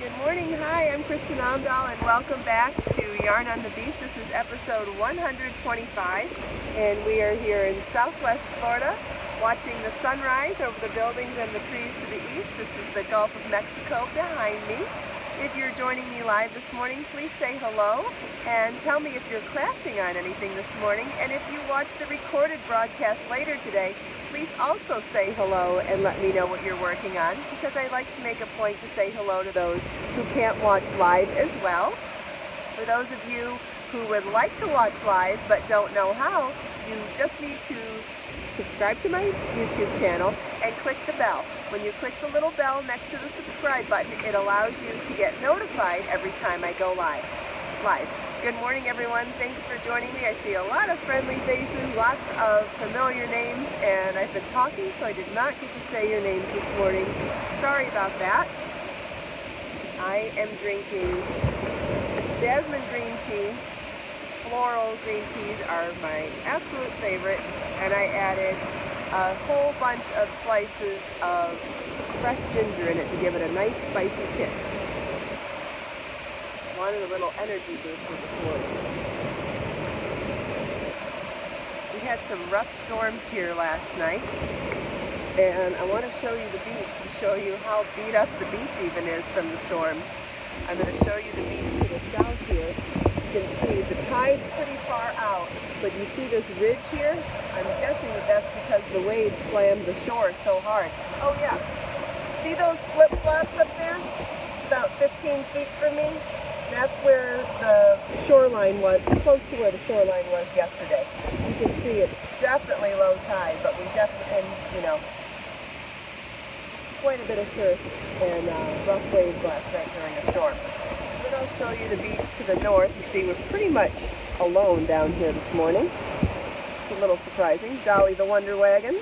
Good morning, hi, I'm Kristin Omdahl and welcome back to Yarn on the Beach. This is episode 125 and we are here in Southwest Florida watching the sunrise over the buildings and the trees to the east. This is the Gulf of Mexico behind me. If you're joining me live this morning, please say hello and tell me if you're crafting on anything this morning. And if you watch the recorded broadcast later today, please also say hello and let me know what you're working on, because I like to make a point to say hello to those who can't watch live as well. For those of you who would like to watch live but don't know how, you just need to subscribe to my YouTube channel and click the bell. When you click the little bell next to the subscribe button, it allows you to get notified every time I go live. Good morning, everyone. Thanks for joining me. I see a lot of friendly faces, lots of familiar names, and I've been talking, so I did not get to say your names this morning. Sorry about that. I am drinking jasmine green tea. Floral green teas are my absolute favorite, and I added a whole bunch of slices of fresh ginger in it to give it a nice spicy kick. Wanted a little energy boost for this morning. We had some rough storms here last night, and I want to show you the beach to show you how beat up the beach even is from the storms. I'm going to show you the beach to the south here. You can see the tide's pretty far out, but you see this ridge here? I'm guessing that that's because the waves slammed the shore so hard. Oh yeah, see those flip-flops up there? About 15 feet from me? That's where the shoreline was, close to where the shoreline was yesterday. You can see it's definitely low tide, but we definitely, and you know, quite a bit of surf and rough waves last night during a storm. Then I'll show you the beach to the north. You see we're pretty much alone down here this morning. It's a little surprising. Dolly the Wonder Wagon.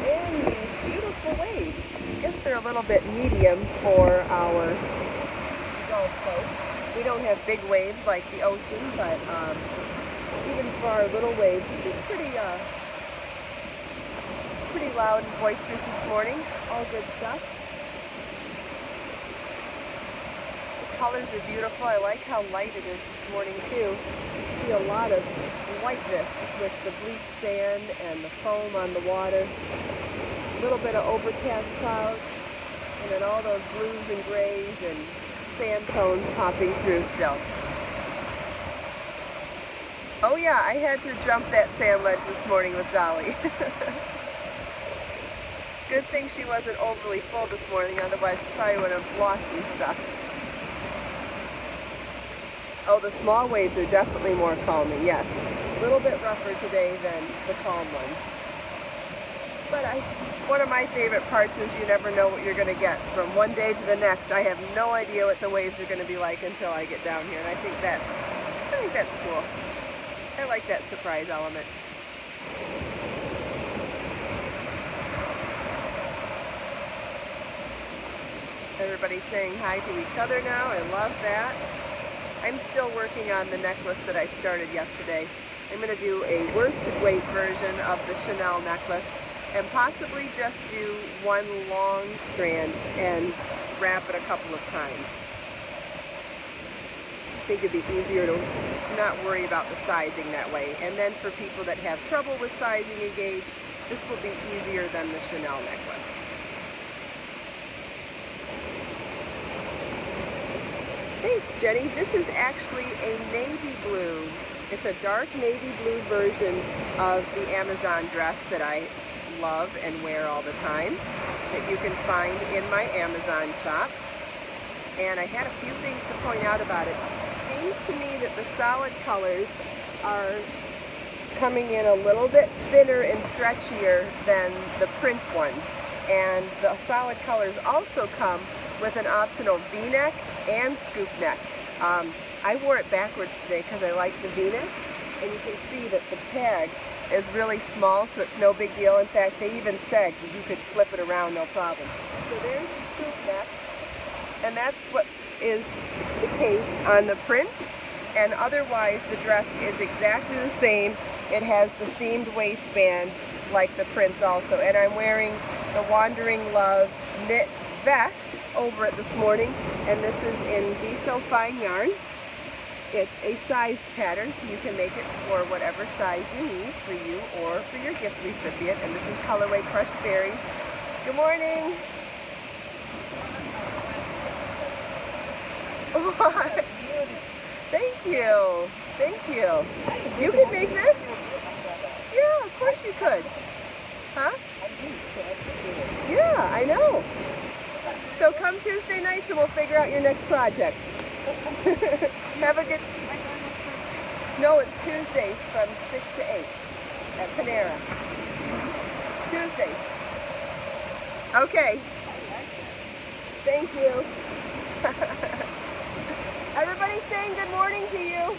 And these beautiful waves. I guess they're a little bit medium for our Gulf Coast. We don't have big waves like the ocean, but even for our little waves, this is pretty loud and boisterous this morning. All good stuff. The colors are beautiful. I like how light it is this morning too. You see a lot of whiteness with the bleached sand and the foam on the water. A little bit of overcast clouds, and then all those blues and grays and sand tones popping through still. Oh yeah, I had to jump that sand ledge this morning with Dolly. Good thing she wasn't overly full this morning, otherwise we probably would have lost some stuff. Oh, the small waves are definitely more calming, yes. A little bit rougher today than the calm ones. But one of my favorite parts is you never know what you're going to get. From one day to the next, I have no idea what the waves are going to be like until I get down here, and I think that's cool. I like that surprise element. Everybody's saying hi to each other now. I love that. I'm still working on the necklace that I started yesterday. I'm going to do a worsted weight version of the Chanel necklace and possibly just do one long strand and wrap it a couple of times. I think it'd be easier to not worry about the sizing that way. And then for people that have trouble with sizing a gauge, this will be easier than the Chanel necklace. Thanks, Jenny. This is actually a navy blue. It's a dark navy blue version of the Amazon dress that I love and wear all the time, that you can find in my Amazon shop. And I had a few things to point out about it. It seems to me that the solid colors are coming in a little bit thinner and stretchier than the print ones. And the solid colors also come with an optional V-neck and scoop neck. I wore it backwards today because I like the V-neck, and you can see that the tag is really small, so it's no big deal. In fact, they even said you could flip it around no problem. So there's the scoop neck, and that's what is the case on the prints, and otherwise the dress is exactly the same. It has the seamed waistband like the prints also, and I'm wearing the Wandering Love knit vest over it this morning, and this is in Be So Fine yarn. It's a sized pattern, so you can make it for whatever size you need for you or for your gift recipient. And this is colorway Crushed Berries. Good morning. What? Thank you. Thank you. You can make this? Yeah, of course you could. Huh? Yeah, I know. So come Tuesday nights and we'll figure out your next project. Have a good... No, it's Tuesdays from 6 to 8 at Panera. Tuesdays. Okay. Thank you. Everybody's saying good morning to you.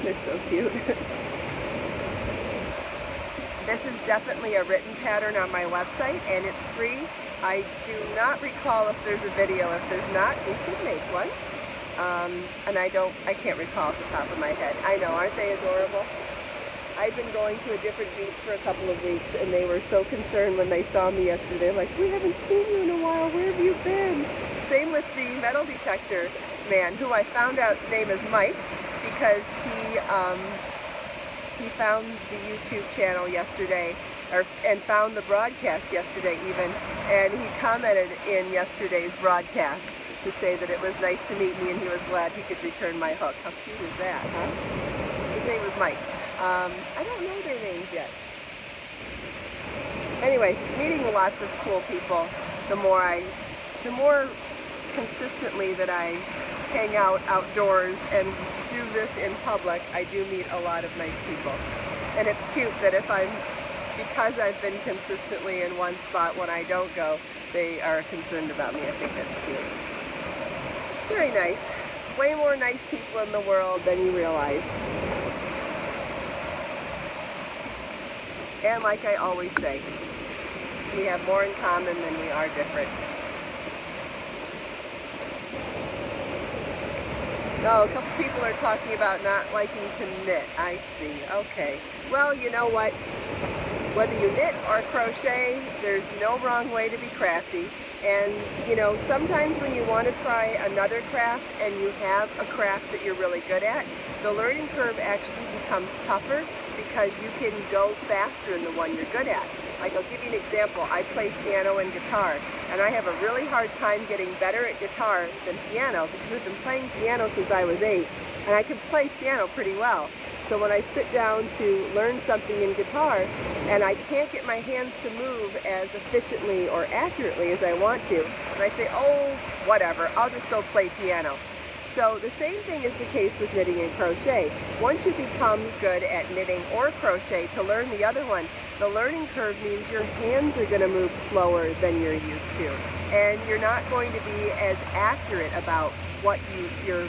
They're so cute. This is definitely a written pattern on my website, and it's free. I do not recall if there's a video. If there's not, we should make one. And I can't recall off the top of my head. I know, aren't they adorable? I've been going to a different beach for a couple of weeks, and they were so concerned when they saw me yesterday. Like, we haven't seen you in a while. Where have you been? Same with the metal detector man, who I found out his name is Mike, because he found the YouTube channel yesterday, and found the broadcast yesterday even, and he commented in yesterday's broadcast to say that it was nice to meet me and he was glad he could return my hook. How cute is that, huh? His name was Mike. I don't know their names yet. Anyway, meeting lots of cool people, the more consistently that I hang out outdoors and do this in public, I do meet a lot of nice people. And it's cute that because I've been consistently in one spot when I don't go, they are concerned about me. I think that's cute. Very nice. Way more nice people in the world than you realize. And like I always say, we have more in common than we are different. Oh, a couple people are talking about not liking to knit. I see. Okay. Well, you know what? Whether you knit or crochet, there's no wrong way to be crafty. And, you know, sometimes when you want to try another craft and you have a craft that you're really good at, the learning curve actually becomes tougher because you can go faster in the one you're good at. Like, I'll give you an example. I play piano and guitar, and I have a really hard time getting better at guitar than piano because I've been playing piano since I was 8, and I can play piano pretty well. So when I sit down to learn something in guitar and I can't get my hands to move as efficiently or accurately as I want to, and I say, oh, whatever, I'll just go play piano. So the same thing is the case with knitting and crochet. Once you become good at knitting or crochet, to learn the other one, the learning curve means your hands are going to move slower than you're used to. And you're not going to be as accurate about what your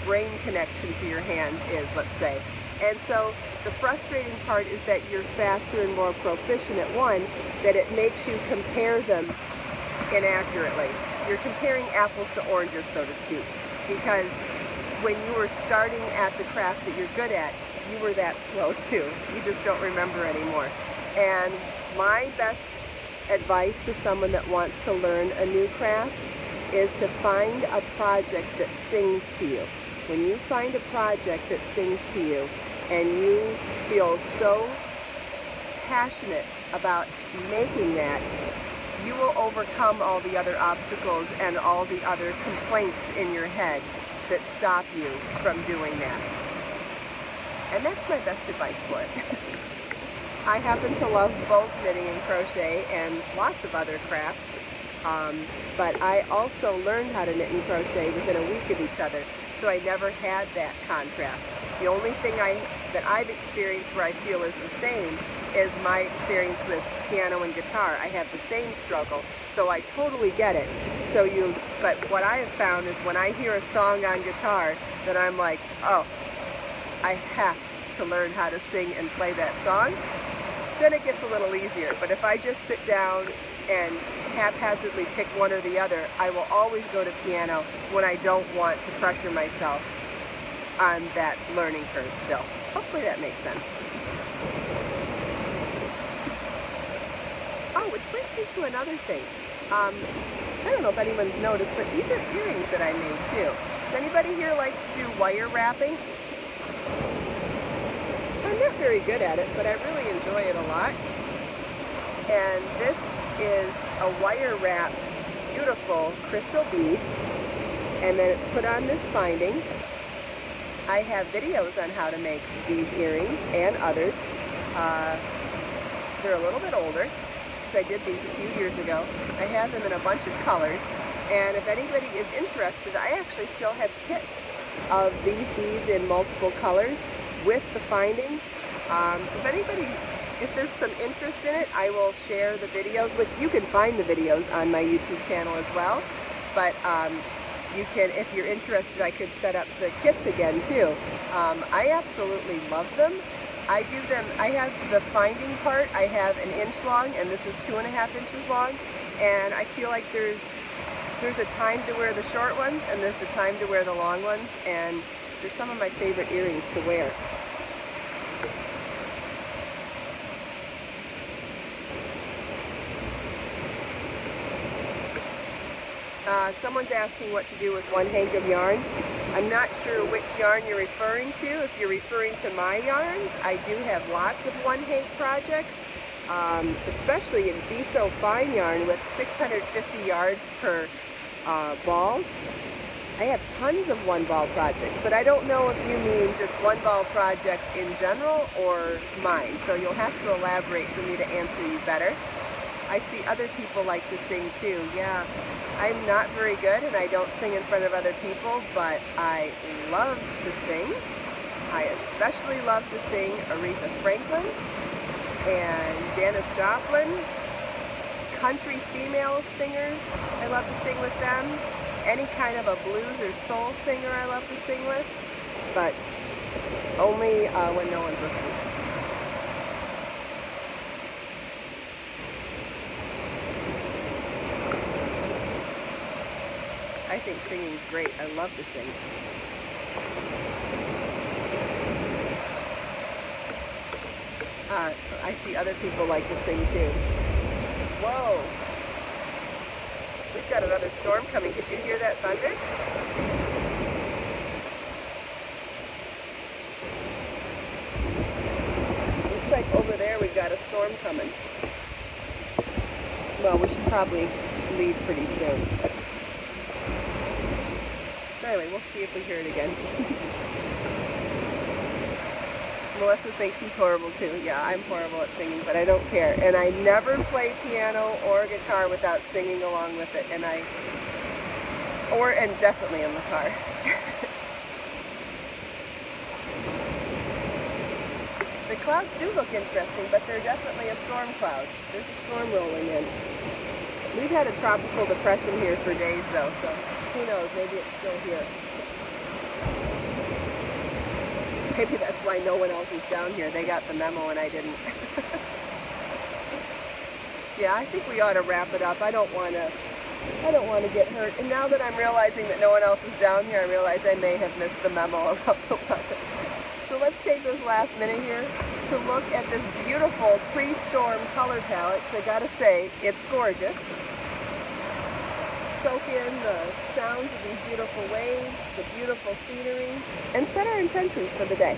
brain connection to your hands is, let's say. And so the frustrating part is that you're faster and more proficient at one, that it makes you compare them inaccurately. You're comparing apples to oranges, so to speak, because when you were starting at the craft that you're good at, you were that slow too. You just don't remember anymore. And my best advice to someone that wants to learn a new craft is to find a project that sings to you. When you find a project that sings to you and you feel so passionate about making that, you will overcome all the other obstacles and all the other complaints in your head that stop you from doing that. And that's my best advice for it. I happen to love both knitting and crochet and lots of other crafts, but I also learned how to knit and crochet within a week of each other, so I never had that contrast. The only thing that I've experienced where I feel is the same is my experience with piano and guitar. I have the same struggle, so I totally get it. But what I have found is when I hear a song on guitar, that I'm like, oh, I have to learn how to sing and play that song, then it gets a little easier. But if I just sit down and haphazardly pick one or the other, I will always go to piano when I don't want to pressure myself on that learning curve still. Hopefully that makes sense. Oh, which brings me to another thing. I don't know if anyone's noticed, but these are earrings that I made too. Does anybody here like to do wire wrapping? I'm not very good at it, but I really enjoy it a lot. And this is a wire wrapped, beautiful crystal bead, and then it's put on this finding. I have videos on how to make these earrings and others. They're a little bit older, because I did these a few years ago. I have them in a bunch of colors, and if anybody is interested, I actually still have kits of these beads in multiple colors with the findings. So if there's some interest in it, I will share the videos, which you can find the videos on my YouTube channel as well. But you can, if you're interested, I could set up the kits again too. I absolutely love them. I do them, I have the finding part, I have 1 inch long, and this is 2.5 inches long. And I feel like there's a time to wear the short ones, and there's a time to wear the long ones, and they're some of my favorite earrings to wear. Someone's asking what to do with 1 hank of yarn. I'm not sure which yarn you're referring to. If you're referring to my yarns, I do have lots of 1 hank projects, especially in Be So Fine yarn with 650 yards per ball. I have tons of 1 ball projects, but I don't know if you mean just 1 ball projects in general or mine. So you'll have to elaborate for me to answer you better. I see other people like to sing too. Yeah, I'm not very good and I don't sing in front of other people, but I love to sing. I especially love to sing Aretha Franklin and Janis Joplin. Country female singers, I love to sing with them. Any kind of a blues or soul singer I love to sing with, but only when no one's listening. I think singing's great. I love to sing. I see other people like to sing too. Whoa! We've got another storm coming. Did you hear that thunder? Looks like over there we've got a storm coming. Well, we should probably leave pretty soon. Anyway, we'll see if we hear it again. Melissa thinks she's horrible too. Yeah, I'm horrible at singing, but I don't care. And I never play piano or guitar without singing along with it. And definitely in the car. The clouds do look interesting, but they're definitely a storm cloud. There's a storm rolling in. We've had a tropical depression here for days though, so who knows, maybe it's still here. Maybe that's why no one else is down here. They got the memo and I didn't. Yeah, I think we ought to wrap it up. I don't want to get hurt. And now that I'm realizing that no one else is down here, I realize I may have missed the memo about the weather. So let's take this last minute here to look at this beautiful pre-storm color palette. I gotta say, it's gorgeous. Soak in the sounds of these beautiful waves, the beautiful scenery, and set our intentions for the day.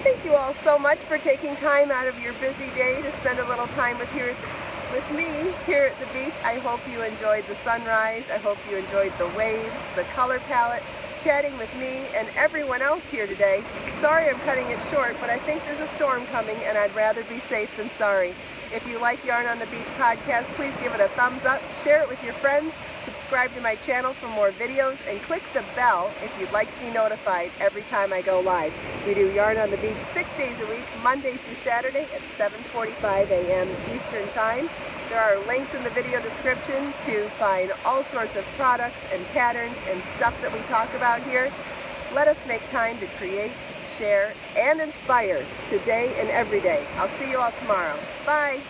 Thank you all so much for taking time out of your busy day to spend a little time with me here at the beach. I hope you enjoyed the sunrise. I hope you enjoyed the waves, the color palette, chatting with me and everyone else here today. Sorry I'm cutting it short, but I think there's a storm coming and I'd rather be safe than sorry. If you like Yarn on the Beach podcast, please give it a thumbs up, share it with your friends, Subscribe to my channel for more videos and click the bell if you'd like to be notified every time I go live. We do Yarn on the Beach 6 days a week, Monday through Saturday at 7:45 a.m. Eastern Time. There are links in the video description to find all sorts of products and patterns and stuff that we talk about here. Let us make time to create, share, and inspire today and every day. I'll see you all tomorrow. Bye!